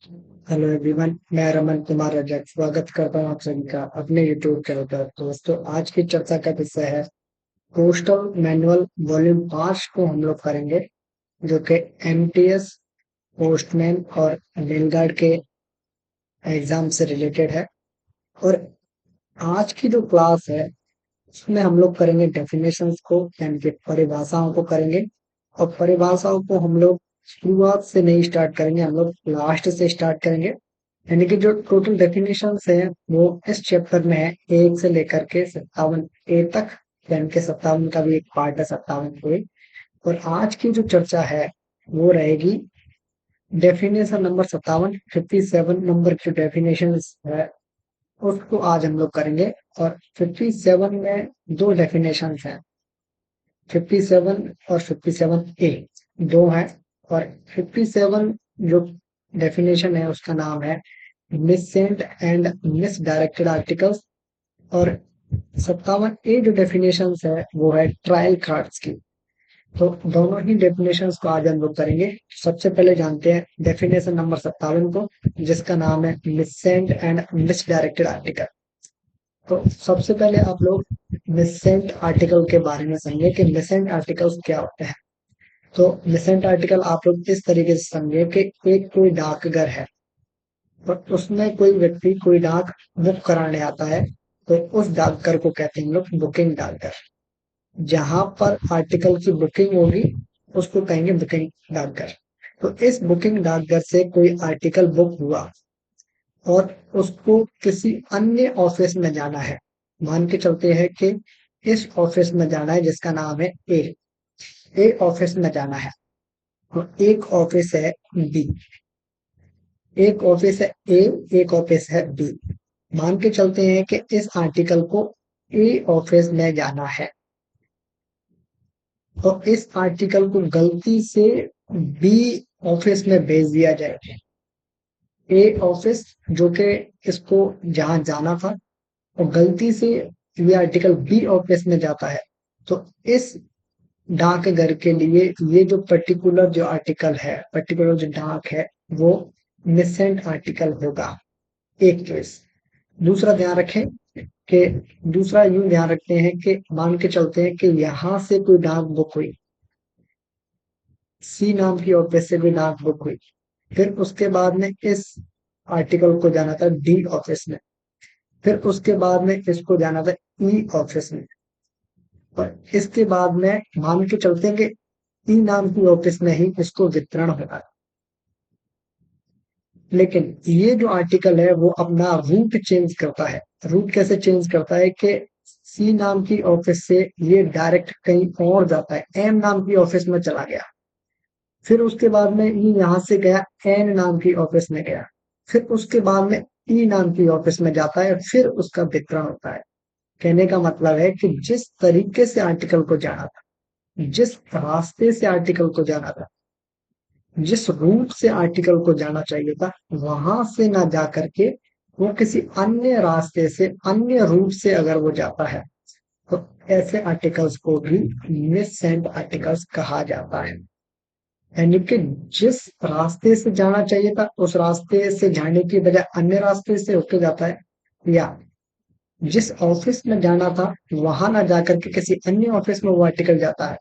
Hello everyone, मैं रमन कुमार रजक स्वागत करता हूँ आप सभी का अपने यूट्यूब चैनल पर। दोस्तों, आज की चर्चा का विषय है पोस्टल मैनुअल वॉल्यूम 5 को हम लोग करेंगे, जो कि एमटीएस, पोस्टमैन और रेलगार्ड के एग्जाम से रिलेटेड है। और आज की जो क्लास है उसमें हम लोग करेंगे डेफिनेशंस को, यानी कि परिभाषाओं को करेंगे। और परिभाषाओं को हम लोग शुरुआत से नहीं स्टार्ट करेंगे, हम लोग लास्ट से स्टार्ट करेंगे। यानी कि जो टोटल डेफिनेशंस है वो इस चैप्टर में है 1 से लेकर के 57 ए तक। यानी कि 57 का भी एक पार्ट है, 57 ए। और आज की जो चर्चा है वो रहेगी डेफिनेशन नंबर 57, 57 नंबर की डेफिनेशन है उसको आज हम लोग करेंगे। और 57 में दो डेफिनेशन हैं, 57 और 57 ए, दो हैं। और 57 जो डेफिनेशन है उसका नाम है मिससेंट एंड मिस डायरेक्टेड आर्टिकल्स। और 57 ए जो डेफिनेशन है वो है ट्रायल कार्ड्स की। तो दोनों ही डेफिनेशंस को आज हम लोग करेंगे। सबसे पहले जानते हैं डेफिनेशन नंबर 57 को, जिसका नाम है मिससेंट एंड मिस डायरेक्टेड आर्टिकल। तो सबसे पहले आप लोग मिसेंट आर्टिकल के बारे में समझे कि मिसेंट आर्टिकल्स क्या होते हैं। तो मिसेंट आर्टिकल आप लोग इस तरीके से समझे कि एक कोई डाकघर है और उसमें कोई व्यक्ति कोई डाक बुक कराने आता है, तो उस डाकघर को कहते हैं हम लोग बुकिंग डाकघर। जहां पर आर्टिकल की बुकिंग होगी उसको कहेंगे बुकिंग डाकघर। तो इस बुकिंग डाकघर से कोई आर्टिकल बुक हुआ और उसको किसी अन्य ऑफिस में जाना है। मान के चलते हैं कि इस ऑफिस में जाना है जिसका नाम है ए ऑफिस में जाना है। तो एक ऑफिस है बी, एक ऑफिस है ए, एक ऑफिस है बी। मान के चलते हैं कि इस आर्टिकल को ए ऑफिस में जाना है और इस आर्टिकल को गलती से बी ऑफिस में भेज दिया जाए। ए ऑफिस जो कि इसको जहां जाना था और गलती से ये आर्टिकल बी ऑफिस में जाता है, तो इस डाकघर के लिए ये जो पर्टिकुलर जो आर्टिकल है, पर्टिकुलर जो डाक है, वो मिसेंट आर्टिकल होगा। एक केस। दूसरा ध्यान रखें कि दूसरा यूं ध्यान रखते हैं कि मान के चलते हैं कि यहां से कोई डाक बुक हुई, सी नाम की ऑफिस से भी डाक बुक हुई, फिर उसके बाद में इस आर्टिकल को जाना था डी ऑफिस में, फिर उसके बाद में इसको जाना था ई ऑफिस में, और इसके बाद में मान के चलते हैं कि ई नाम की ऑफिस में ही इसको वितरण होगा। लेकिन ये जो आर्टिकल है वो अपना रूट चेंज करता है। रूट कैसे चेंज करता है कि सी नाम की ऑफिस से ये डायरेक्ट कहीं और जाता है, एम नाम की ऑफिस में चला गया, फिर उसके बाद में ये यहाँ से गया एन नाम की ऑफिस में गया, फिर उसके बाद में ई नाम की ऑफिस में जाता है, फिर उसका वितरण होता है। कहने का मतलब है कि जिस तरीके से आर्टिकल को जाना था, जिस रास्ते से आर्टिकल को जाना था, जिस रूट से आर्टिकल को जाना चाहिए था, वहां से ना जा करके वो किसी अन्य रास्ते से, अन्य रूट से अगर वो जाता है, तो ऐसे आर्टिकल्स को भी मिससेंट आर्टिकल्स कहा जाता है। यानी कि जिस रास्ते से जाना चाहिए था उस रास्ते से जाने की बजाय अन्य रास्ते से होके जाता है, या जिस ऑफिस में जाना था वहां ना जाकर के किसी अन्य ऑफिस में वो आर्टिकल जाता है।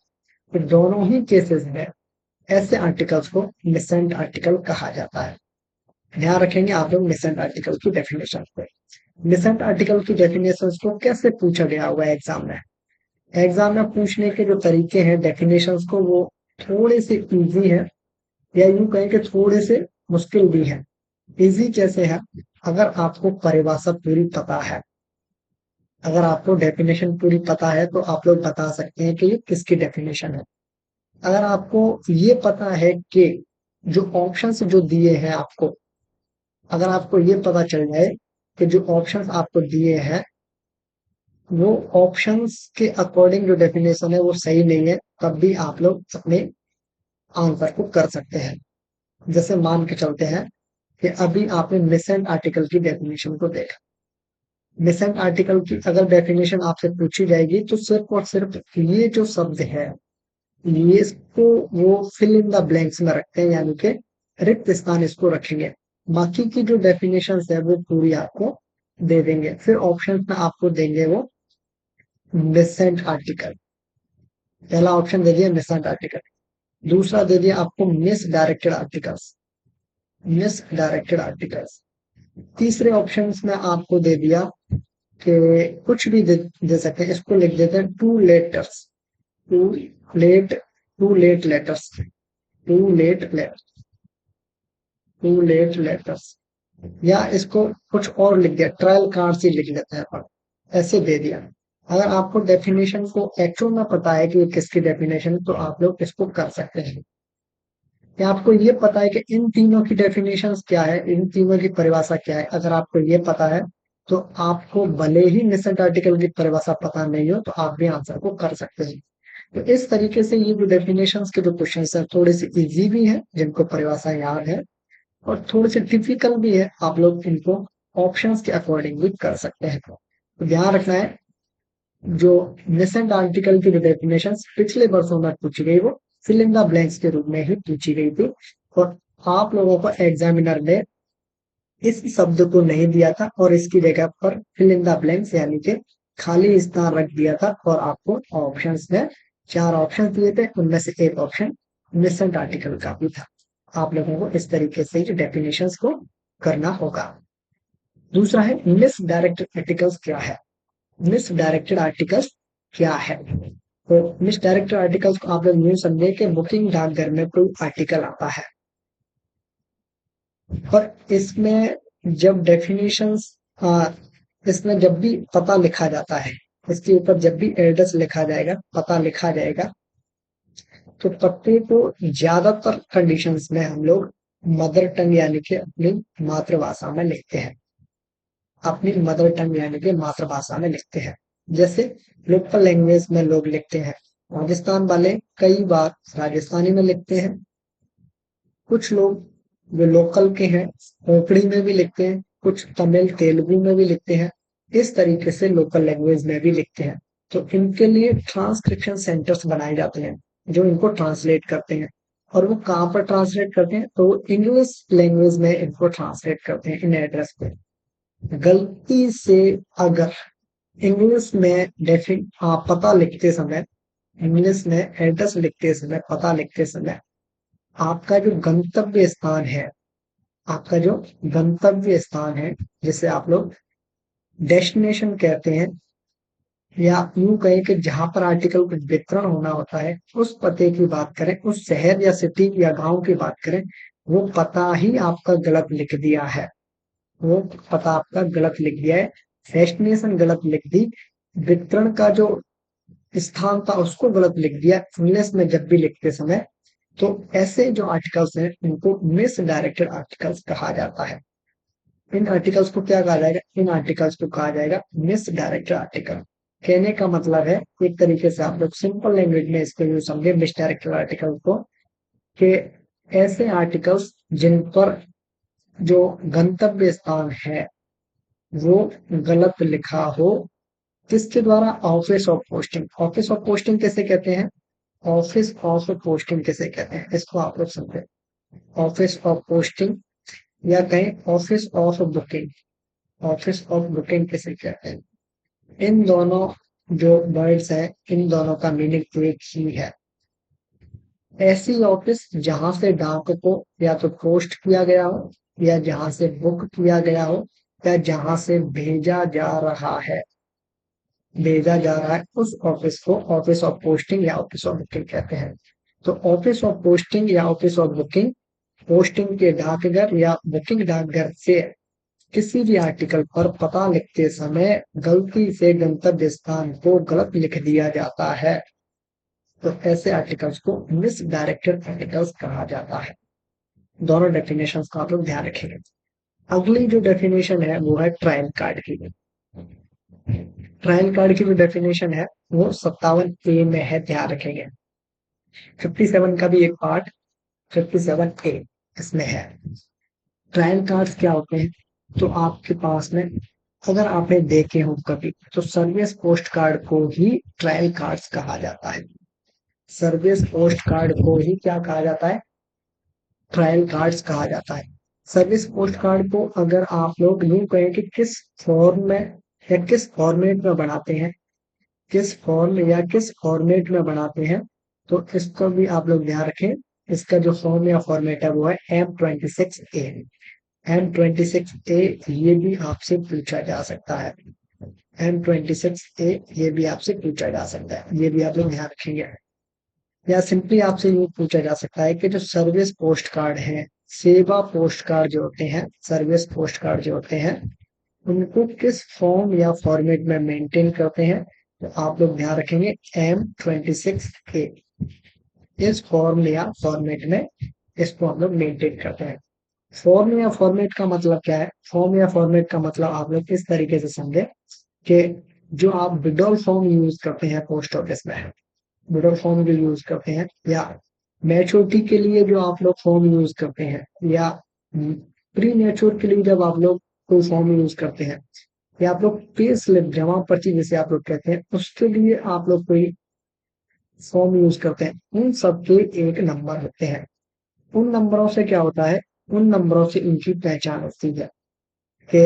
तो दोनों ही केसेस में ऐसे आर्टिकल्स को मिसेंट आर्टिकल कहा जाता है। ध्यान रखेंगे आप लोग मिसेंट आर्टिकल की डेफिनेशन पे। मिसेंट आर्टिकल की डेफिनेशन को कैसे पूछा गया हुआ है एग्जाम में। एग्जाम में पूछने के जो तरीके हैं डेफिनेशंस को, वो थोड़े से इजी है, या यूं कहें कि थोड़े से मुश्किल भी है। इजी कैसे है? अगर आपको परिभाषा पूरी पता है, अगर आपको डेफिनेशन पूरी पता है, तो आप लोग बता सकते हैं कि ये किसकी डेफिनेशन है। अगर आपको ये पता है कि जो ऑप्शंस जो दिए हैं आपको, अगर आपको ये पता चल जाए कि जो ऑप्शंस आपको दिए हैं वो ऑप्शंस के अकॉर्डिंग जो डेफिनेशन है वो सही नहीं है, तब भी आप लोग अपने आंसर को कर सकते हैं। जैसे मान के चलते हैं कि अभी आपने मिसेंट आर्टिकल की डेफिनेशन को देखा। मिसेंट आर्टिकल की अगर डेफिनेशन आपसे पूछी जाएगी तो सिर्फ और सिर्फ ये जो शब्द है, ये इसको वो फिल इन द ब्लैंक्स में रखते हैं, यानी कि रिक्त स्थान इसको रखेंगे। बाकी की जो डेफिनेशंस है वो पूरी आपको दे देंगे। फिर ऑप्शन में आपको देंगे वो मिसेंट आर्टिकल। पहला ऑप्शन दे दिया मिसेंट आर्टिकल, दूसरा दे दिया आपको miss directed articles, miss directed articles. तीसरे ऑप्शन में आपको दे दिया कि कुछ भी दे सकते हैं, इसको लिख देते हैं two letters, to let, to let letters, to let letters, to let letters. या इसको कुछ और लिख दिया, ट्रायल कार्ड्स ही लिख लेते हैं अपन, ऐसे दे दिया। अगर आपको डेफिनेशन को एक्चुअल में पता है कि ये किसकी डेफिनेशन, तो आप लोग इसको कर सकते हैं। या आपको ये पता है कि इन तीनों की डेफिनेशंस क्या है, इन तीनों की परिभाषा क्या है, अगर आपको ये पता है तो आपको भले ही निसेंट आर्टिकल की परिभाषा पता नहीं हो तो आप भी आंसर को कर सकते हैं। तो इस तरीके से ये जो डेफिनेशंस के जो क्वेश्चन है थोड़े से इजी भी है जिनको परिभाषा याद है, और थोड़े से डिफिकल्ट भी है, आप लोग इनको ऑप्शंस के अकॉर्डिंग भी कर सकते हैं। तो ध्यान रखना है, जो नेसेंट आर्टिकल की जो डेफिनेशन पिछले वर्षों में पूछी गई वो फिल इन द ब्लैंक्स के रूप में ही पूछी गई थी, और आप लोगों को एग्जामिनर ने इस शब्द को नहीं दिया था और इसकी जगह पर फिल इन द ब्लैंक्स यानी कि खाली स्थान रख दिया था, और आपको ऑप्शंस में चार ऑप्शन दिए थे, उनमें से एक ऑप्शन नेसेंट आर्टिकल का भी था। आप लोगों को इस तरीके से जो डेफिनेशंस को करना होगा। दूसरा है मिस डायरेक्टेड आर्टिकल्स क्या है। मिस डायरेक्टेड आर्टिकल्स क्या है, तो मिस डायरेक्टेड आर्टिकल्स को आप लोग यूं समझे कि बुकिंग डाकघर में कोई आर्टिकल आता है और इसमें जब डेफिनेशंस, इसमें जब भी पता लिखा जाता है, इसके ऊपर जब भी एड्रेस लिखा जाएगा, पता लिखा जाएगा, तो पते को ज्यादातर कंडीशंस में हम लोग मदर टंग यानी कि अपनी मातृभाषा में लिखते हैं, अपनी मदर टंग यानी कि मातृभाषा में लिखते हैं। जैसे लोकल लैंग्वेज में लोग लिखते हैं, राजस्थान वाले कई बार राजस्थानी में लिखते हैं, कुछ लोग जो लोकल के हैं कोंकणी में भी लिखते हैं, कुछ तमिल तेलुगु में भी लिखते हैं, इस तरीके से लोकल लैंग्वेज में भी लिखते हैं। तो इनके लिए ट्रांसक्रिप्शन सेंटर्स बनाए जाते हैं जो इनको ट्रांसलेट करते हैं, और वो कहाँ पर ट्रांसलेट करते हैं, तो इंग्लिश लैंग्वेज में इनको ट्रांसलेट करते हैं इन एड्रेस पे। गलती से अगर इंग्लिश में पता लिखते समय, इंग्लिश में एड्रेस लिखते समय, पता लिखते समय आपका जो गंतव्य स्थान है, आपका जो गंतव्य स्थान है जिसे आप लोग डेस्टिनेशन कहते हैं, या यूं कहें कि जहां पर आर्टिकल का वितरण होना होता है, उस पते की बात करें, उस शहर या सिटी या गांव की बात करें, वो पता ही आपका गलत लिख दिया है, वो पता आपका गलत लिख दिया है, डेस्टिनेशन गलत लिख दी, वितरण का जो स्थान था उसको गलत लिख दिया इंग्लिश में जब भी लिखते समय, तो ऐसे जो आर्टिकल्स हैं इनको मिस डायरेक्टेड आर्टिकल्स कहा जाता है। इन आर्टिकल्स को क्या कहा जाएगा, इन आर्टिकल्स को कहा जाएगा मिस डायरेक्टेड आर्टिकल। कहने का मतलब है एक तरीके से आप लोग सिंपल लैंग्वेज में इसको यूज समझे मिस डायरेक्टेड आर्टिकल को, कि ऐसे आर्टिकल्स जिन पर जो गंतव्य स्थान है वो गलत लिखा हो, किसके द्वारा, office of posting. Office of posting किसे कहते हैं, ऑफिस ऑफ पोस्टिंग किसे कहते हैं, इसको आप लोग समझे। ऑफिस ऑफ पोस्टिंग या कहें office of booking, office of booking किसे कहते हैं। इन दोनों जो वर्ड्स हैं इन दोनों का मीनिंग एक ही है। ऐसी ऑफिस जहां से डाक को या तो पोस्ट किया गया हो, या जहां से बुक किया गया हो, या जहां से भेजा जा रहा है, उस ऑफिस को ऑफिस ऑफ पोस्टिंग या ऑफिस ऑफ बुकिंग कहते हैं। तो ऑफिस ऑफ पोस्टिंग या ऑफिस ऑफ बुकिंग पोस्टिंग के डाकघर या बुकिंग डाकघर से किसी भी आर्टिकल पर पता लिखते समय गलती से गंतव्य स्थान को गलत लिख दिया जाता है, तो ऐसे आर्टिकल्स को मिस डायरेक्टेड आर्टिकल्स कहा जाता है। दोनों डेफिनेशन का आप लोग ध्यान रखेंगे। अगली जो डेफिनेशन है वो है ट्रायल कार्ड की। ट्रायल कार्ड की जो डेफिनेशन है वो 57A में है, ध्यान रखेंगे। 57 का भी एक पार्ट 57A इसमें है। ट्रायल कार्ड्स क्या होते हैं, तो आपके पास में अगर आपने देखे हो कभी, तो सर्विस पोस्ट कार्ड को ही ट्रायल कार्ड्स कहा जाता है। सर्विस पोस्ट कार्ड को ही क्या कहा जाता है, ट्रायल कार्ड्स कहा जाता है। सर्विस पोस्ट कार्ड को अगर आप लोग यूं कहें कि किस फॉर्म में या किस फॉर्मेट में बनाते हैं, किस फॉर्म या किस फॉर्मेट में बनाते हैं, तो इसको भी आप लोग ध्यान रखें। इसका जो फॉर्म या फॉर्मेट है वो है M26A। M26A ये भी आपसे पूछा जा सकता है। M26A ये भी आपसे पूछा जा सकता है, ये भी आप लोग ध्यान रखेंगे। या सिंपली आपसे ये पूछा जा सकता है कि जो सर्विस पोस्ट कार्ड है, सेवा पोस्ट कार्ड जो होते हैं, सर्विस पोस्ट कार्ड जो होते हैं, उनको किस फॉर्म या फॉर्मेट में मेंटेन करते हैं। तो आप लोग ध्यान रखेंगे M26A इस फॉर्म या फॉर्मेट में इसको हम लोग मेंटेन करते हैं। फॉर्म या फॉर्मेट का मतलब क्या है? फॉर्म या फॉर्मेट का मतलब आप लोग इस तरीके से समझे कि जो आप विड्रॉल फॉर्म यूज करते हैं पोस्ट ऑफिस में, विड्रॉल फॉर्म जो यूज करते हैं, या मैच्योरिटी के लिए जो आप लोग फॉर्म यूज करते हैं, या प्री मैच्योर के लिए जब आप लोग कोई फॉर्म यूज करते हैं, या आप लोग पे स्लिप जमा पर्ची जिसे आप लोग कहते हैं उसके लिए आप लोग कोई फॉर्म यूज करते हैं, उन सबके एक नंबर होते हैं। उन नंबरों से क्या होता है? उन नंबरों से इनकी पहचान होती है कि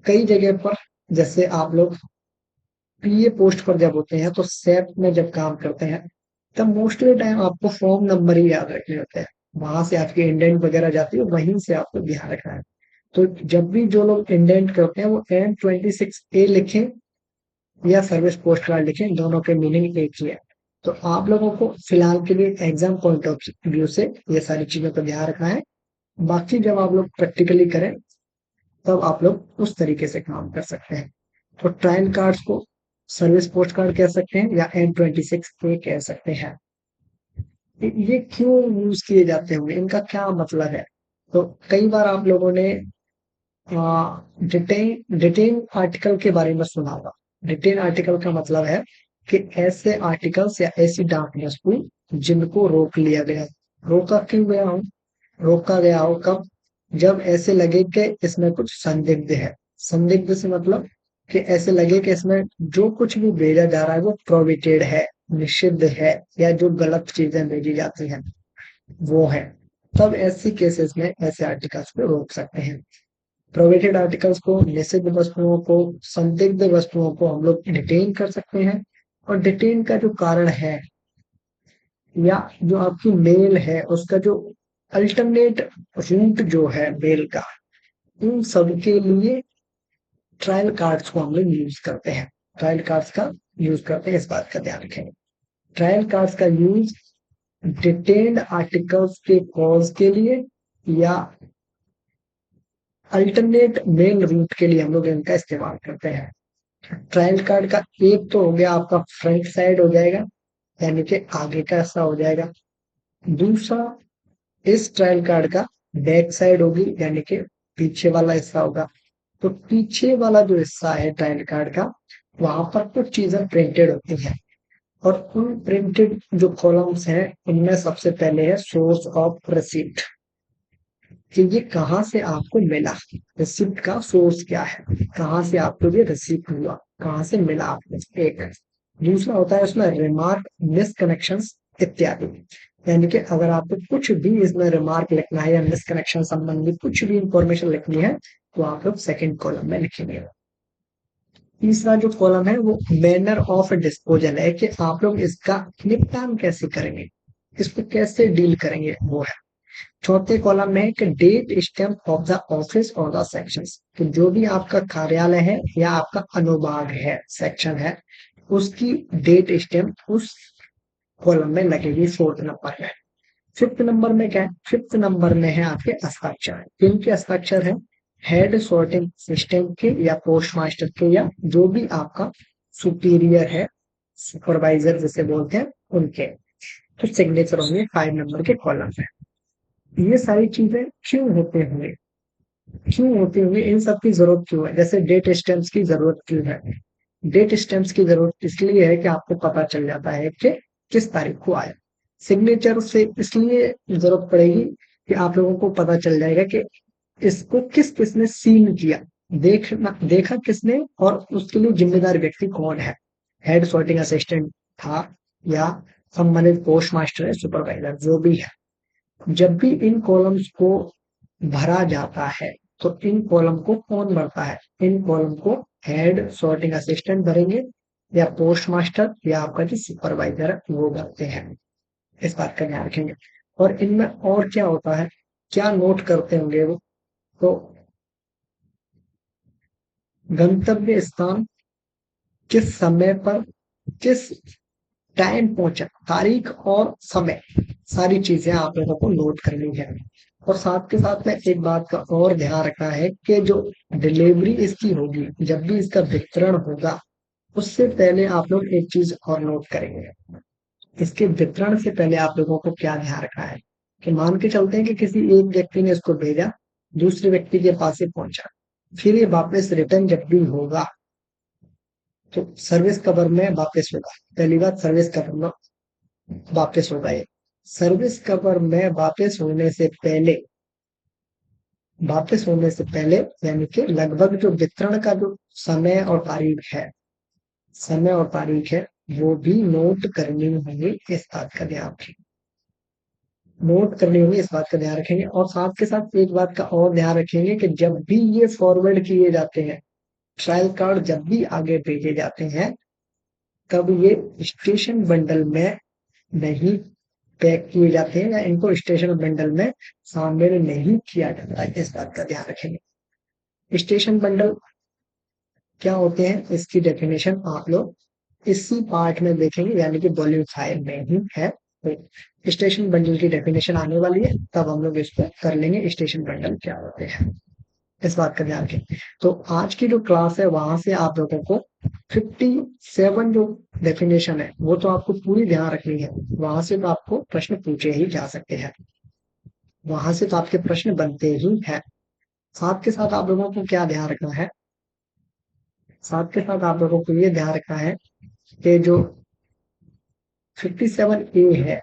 कई जगह पर, जैसे आप लोग पीए पोस्ट पर जब होते हैं तो सेप में जब काम करते हैं, तब मोस्टली टाइम आपको फॉर्म नंबर ही याद रखने होते हैं। वहां से आपकी इंडेंट वगैरह जाती है, वहीं से आपको ध्यान रखना है। तो जब भी जो लोग इंडेंट करते हैं वो M26A लिखें या सर्विस पोस्ट कार्ड लिखें, दोनों के मीनिंग एक ही है। तो आप लोगों को फिलहाल के लिए एग्जाम पॉइंट ऑफ व्यू से ये सारी चीजों का ध्यान रखना है। बाकी जब आप लोग प्रैक्टिकली करें तब आप लोग उस तरीके से काम कर सकते हैं। तो ट्रायल कार्ड्स को सर्विस पोस्ट कार्ड कह सकते हैं या M26A कह सकते हैं। ये क्यों यूज किए जाते होंगे, इनका क्या मतलब है? तो कई बार आप लोगों ने डिटेन डिटेन आर्टिकल के बारे में सुना होगा। डिटेन आर्टिकल का मतलब है कि ऐसे आर्टिकल्स या ऐसी डॉक्यूमेंट्स को जिनको रोक लिया गया। रोका क्यों गया हो? रोका गया हो कब? जब ऐसे लगे कि इसमें कुछ संदिग्ध है। संदिग्ध से मतलब कि ऐसे लगे कि इसमें जो कुछ भी भेजा जा रहा है वो प्रोहिबिटेड है, निषिद्ध है, या जो गलत चीजें भेजी जाती हैं वो है। तब ऐसी केसेस में ऐसे आर्टिकल्स को रोक सकते हैं। प्रोहिबिटेड आर्टिकल्स को, निषिद्ध वस्तुओं को, संदिग्ध वस्तुओं को हम लोग डिटेन कर सकते हैं। और डिटेन का जो कारण है या जो आपकी मेल है उसका जो अल्टरनेट रूट जो है मेल का, उन सब के लिए ट्रायल कार्ड्स को हम लोग यूज करते हैं। ट्रायल कार्ड्स का यूज करते हैं, इस बात का ध्यान रखें। ट्रायल कार्ड्स का यूज डिटेन्ड आर्टिकल्स के कॉज के लिए या अल्टरनेट मेल रूट के लिए हम लोग इनका इस्तेमाल करते हैं। ट्रायल कार्ड का एक तो हो गया आपका फ्रंट साइड हो जाएगा, यानी कि आगे का हिस्सा हो जाएगा। दूसरा, इस ट्रायल कार्ड का बैक साइड होगी, यानी कि पीछे वाला हिस्सा होगा। तो पीछे वाला जो हिस्सा है ट्रायल कार्ड का, वहां पर कुछ चीजें प्रिंटेड होती हैं। और उन प्रिंटेड जो कॉलम्स हैं उनमें सबसे पहले है सोर्स ऑफ रिसीप्ट, कि ये कहाँ से आपको मिला, रिसिप्ट का सोर्स क्या है, कहाँ से आपको ये रिसीप्ट हुआ, कहाँ से मिला आपको। एक दूसरा होता है उसमें रिमार्क, मिसकनेक्शंस इत्यादि। यानी कि अगर आपको कुछ भी इसमें रिमार्क लिखना है या मिसकनेक्शन संबंधी कुछ भी इंफॉर्मेशन लिखनी है तो आप लोग सेकंड कॉलम में लिखेंगे। तीसरा जो कॉलम है वो मैनर ऑफ डिस्पोजल है, कि आप लोग इसका निपटान कैसे करेंगे, इसको कैसे डील करेंगे, वो है। चौथे कॉलम में है कि date stamp of the office और द सेक्शंस, तो जो भी आपका कार्यालय है या आपका अनुभाग है, सेक्शन है, उसकी डेट स्टैम्प उस कॉलम में लगेगी फोर्थ नंबर में। फिफ्थ नंबर में क्या है? फिफ्थ नंबर में है आपके हस्ताक्षर। किनके हस्ताक्षर है? हेड सॉर्टिंग सिस्टम के या पोस्ट मास्टर के, या जो भी आपका सुपीरियर है, सुपरवाइजर जिसे बोलते हैं, उनके। तो सिग्नेचर होंगे 5 नंबर के कॉलम में। ये सारी चीजें क्यों होती होंगी, इन सब की जरूरत क्यों है? जैसे डेट स्टैम्प्स की जरूरत क्यों है? डेट स्टैम्प्स की जरूरत इसलिए है कि आपको पता चल जाता है कि किस तारीख को आया। सिग्नेचर से इसलिए जरूरत पड़ेगी कि आप लोगों को पता चल जाएगा कि इसको किस किसने सील किया, देखा किसने, और उसके लिए जिम्मेदार व्यक्ति कौन है। हेड सॉर्टिंग असिस्टेंट था या संबंधित पोस्ट मास्टर है, सुपरवाइजर, जो भी है। जब भी इन कॉलम्स को भरा जाता है, तो इन कॉलम को कौन भरता है? इन कॉलम को हेड सॉर्टिंग असिस्टेंट भरेंगे, या पोस्ट मास्टर, या आपका जो सुपरवाइजर है वो भरते हैं। इस बात का ध्यान रखेंगे। और इनमें और क्या होता है, क्या नोट करते होंगे वो? तो गंतव्य स्थान, किस समय पर, किस टाइम पहुंचा, तारीख और समय, सारी चीजें आप लोगों को नोट करनी है। और साथ के साथ में एक बात का और ध्यान रखना है कि जो डिलीवरी इसकी होगी, जब भी इसका वितरण होगा, उससे पहले आप लोग एक चीज और नोट करेंगे। इसके वितरण से पहले आप लोगों को क्या ध्यान रखना है, कि मान के चलते हैं कि किसी एक व्यक्ति ने इसको भेजा, दूसरे व्यक्ति के पास ये पहुंचा, फिर ये वापस रिटर्न जब भी होगा, तो सर्विस कवर में वापस होगा। पहली बात, सर्विस कवर में वापस होगा ये। सर्विस कवर में वापस होने से पहले यानी कि लगभग जो वितरण का जो समय और तारीख है, समय और तारीख है, वो भी नोट करनी होगी। इस बात का ध्यान रखें, नोट करनी होगी, इस बात का ध्यान रखेंगे। और साथ के साथ एक बात का और ध्यान रखेंगे कि जब भी ये फॉरवर्ड किए जाते हैं, ट्रायल कार्ड जब भी आगे भेजे जाते हैं, तब ये स्टेशन बंडल में नहीं पैक किए जाते हैं, या इनको स्टेशन बंडल में शामिल नहीं किया जाता है। इस बात का ध्यान रखेंगे। स्टेशन बंडल क्या होते हैं, इसकी डेफिनेशन आप लोग इसी पार्ट में देखेंगे, यानी कि वॉल्यूम 5 में ही है। तो स्टेशन बंडल की डेफिनेशन आने वाली है, तब हम लोग इसको कर लेंगे, स्टेशन बंडल क्या होते हैं। इस बात का ध्यान रखें। तो आज की जो क्लास है, वहां से आप लोगों को 57 जो डेफिनेशन है, वो तो आपको पूरी ध्यान रखनी है। वहां से तो आपको प्रश्न पूछे ही जा सकते हैं, वहां से तो आपके प्रश्न बनते ही हैं। साथ के साथ आप लोगों को क्या ध्यान रखना है, साथ के साथ आप लोगों को ये ध्यान रखना है कि जो 57A है,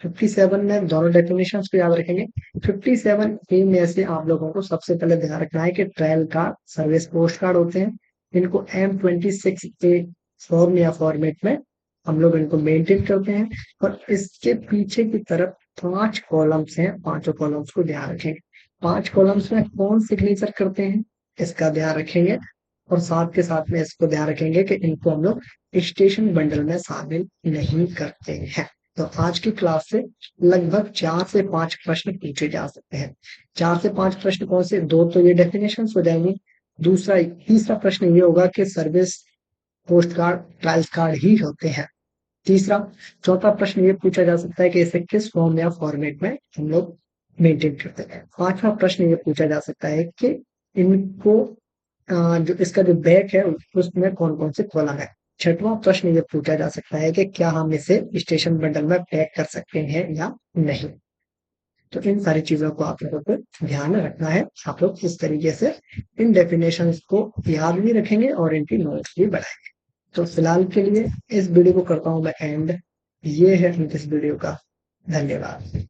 57 में दोनों डेफिनेशन को याद रखेंगे। 57A में से आप लोगों को सबसे पहले ध्यान रखना है कि trial card, service post card होते हैं, इनको M26A फॉर्म या फॉर्मेट में हम लोग इनको मेंटेन करते हैं। और इसके पीछे की तरफ 5 कॉलम्स हैं, पांचों कॉलम्स को ध्यान रखेंगे। 5 कॉलम्स में कौन सिग्नेचर करते हैं, इसका ध्यान रखेंगे। और साथ के साथ में इसको ध्यान रखेंगे कि इनको हम लोग स्टेशन बंडल में शामिल नहीं करते हैं। तो आज की क्लास से लगभग 4 से 5 प्रश्न पूछे जा सकते हैं। 4 से 5 प्रश्न कौन से? 2 तो ये डेफिनेशन हो जाएंगी, दूसरा तीसरा प्रश्न ये होगा कि service post card, trials card ही होते हैं। तीसरा, चौथा प्रश्न ये पूछा जा सकता है कि इसे किस फॉर्म या फॉर्मेट में हम लोग मेंटेन करते हैं। पांचवा प्रश्न ये पूछा जा सकता है कि इनको जो इसका जो बैक है, उसमें कौन कौन से कॉलम है। छठवां प्रश्न ये पूछा जा सकता है कि क्या हम इसे स्टेशन बंडल में पैक कर सकते हैं या नहीं। तो इन सारी चीजों को आप लोगों को ध्यान में रखना है। आप लोग इस तरीके से इन डेफिनेशंस को याद भी रखेंगे और इनकी नोट्स भी बढ़ाएंगे। तो फिलहाल के लिए इस वीडियो को करता हूं मैं एंड। ये है इस वीडियो का। धन्यवाद।